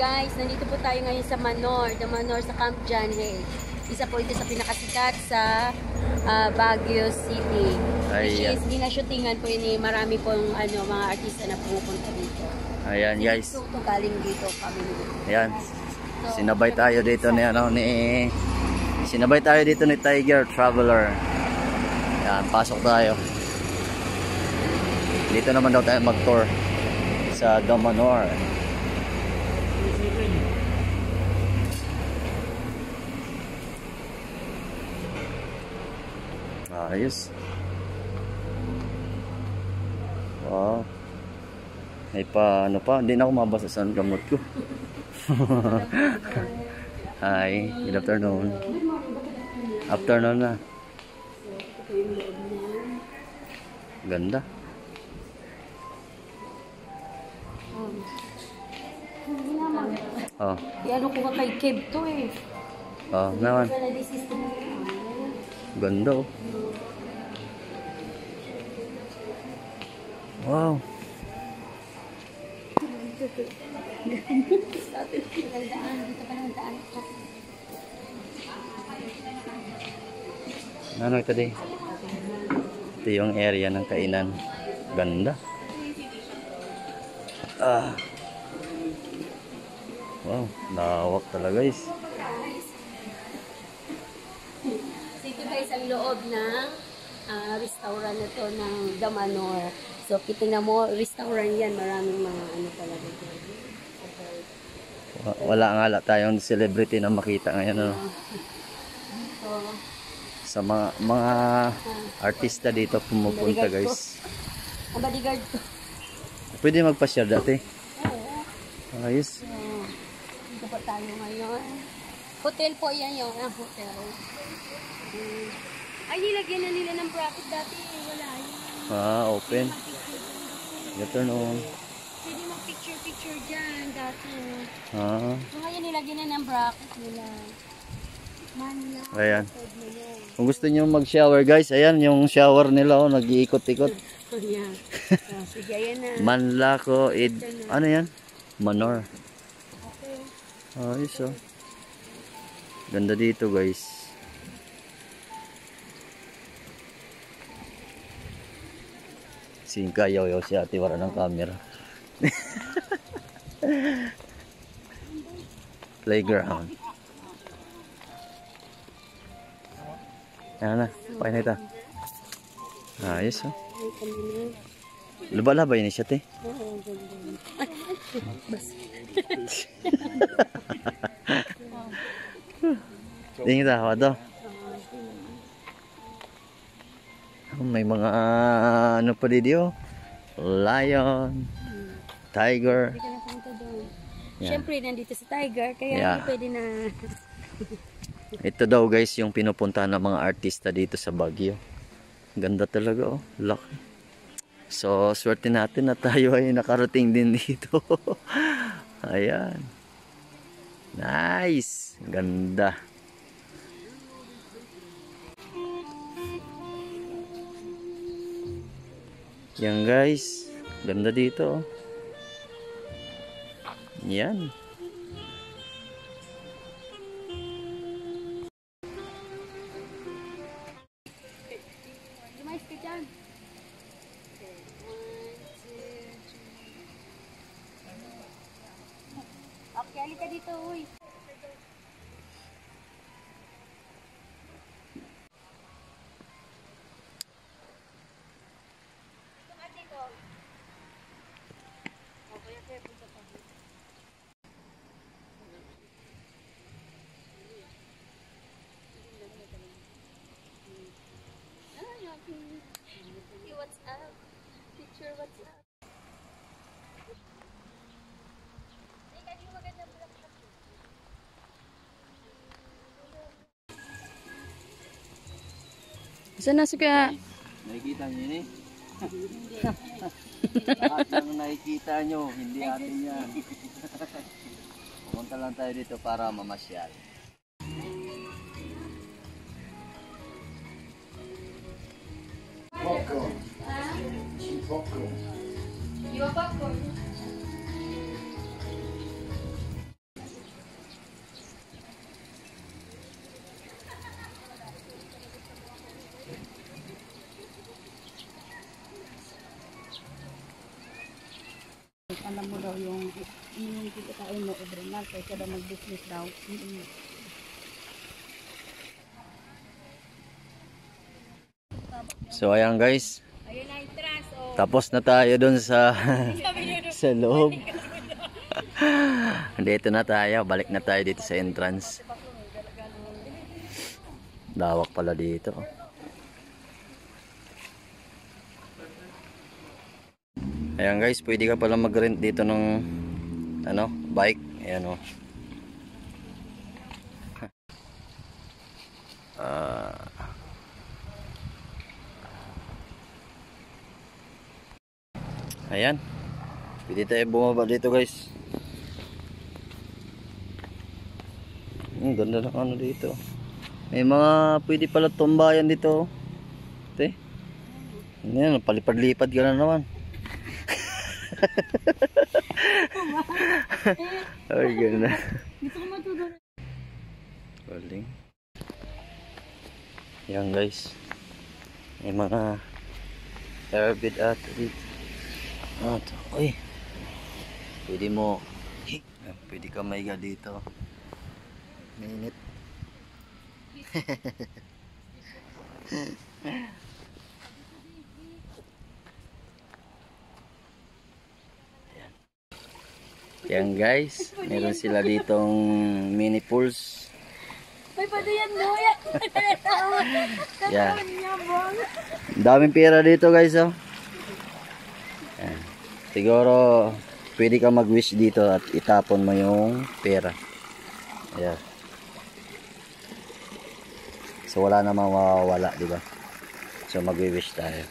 guys, nandito po tayo ngayon sa Manor, the Manor sa Camp John Hay. Isa po ito sa pinakasikat sa Baguio City. Which is, ginashootingan po yun, marami pong mga artista na pumupunta dito. Ayan guys. So, galing dito kami. Ayan. Sinabay tayo dito sinabay tayo dito ni Tiger Traveler. Ayan, pasok tayo. Dito naman daw tayo mag-tour sa The Manor. Ayos. Wow. May ano pa, hindi na ako mabasa sa gamot ko. Hi, good afternoon. Afternoon na. Ganda. Oh. Yan ko kay cave to eh. Oh, naman. Ganda oh. Wow. Ano ito di? Ito yung area ng kainan. Ganda. Wow, lawak talaga guys. Ito guys ang loob ng restaurant na to ng The Manor. So, kitingnan mo, restaurant yan. Maraming mga talaga dyan. Wala tayong celebrity na makita ngayon. Sa mga artista dito pumupunta guys. Ang bodyguard ko. Pwede magpa-share dati. Oo. Ayos. Dito po tayo ngayon. Hotel po yan yung hotel. Ay, nilagyan na nila ng bracket dati. Wala yun. Open. Ito no. Pwede mag-picture dyan dati. So ngayon nilagyan na ng bracket nila. Ayan. Kung gusto nyo mag-shower guys, ayan yung shower nila nag-iikot-ikot. Ayan. Sige, ayan na. Manlako, ano yan? Manor. Okay. Ayos oh. Ganda dito guys. Singkayaw si ate wala ng camera. Playground. Ayan na, pakin na ito. Ayos oh. Laba-laba yun siya te. Tingin tawa to. May mga ano pa dito. Lion, tiger. Siyempre nandito si Tiger kaya pwede na. Ito daw guys yung pinupuntahan ng mga artista dito sa Baguio. Ganda talaga oh, laki. So swerte natin na tayo ay nakarating din dito. Ayan. Nice. Ganda. Yan guys. Ganda dito oh. Yan. Lumayas ka dyan. Okay, halika dito, uy. See what's up. Picture what's up. Saan na suka? Nakikita niyo yun eh? Lahat ng nakikita nyo, hindi atin yan. Pumunta lang tayo dito para mamasyal. Popcorn. Some popcorn. You want popcorn? kita tayo mo Ebrenal kaya siya daw mag-business daw. So ayan guys, Ayun na entrance. Oh. tapos na tayo dun sa sa loob. Dito na tayo, balik na tayo dito sa entrance. Lawak pala dito. Ayan guys, pwede ka pala mag-rent dito ng ano, bike. Ayan o. Ayan. Pwede tayo bumaba dito guys. Ganda ng ano dito. May mga pwede pala tumbayan dito. Ate. Ayan, palipad-lipad ka na naman. Ay, ganda. Gusto ko matulog. Galing. Ayan guys. May mga airbed ata dito. Ito. Uy. Pwede mo. Pwede ka maiga dito. Minute. Yan guys, meron sila ditong mini pools. Ay, pwede yan mo. Yan. Daming pera dito guys oh. Yan. Siguro pwede ka mag-wish dito at itapon mo yung pera. Ayan. So wala namang mawawala, di ba? So mag-wish tayo.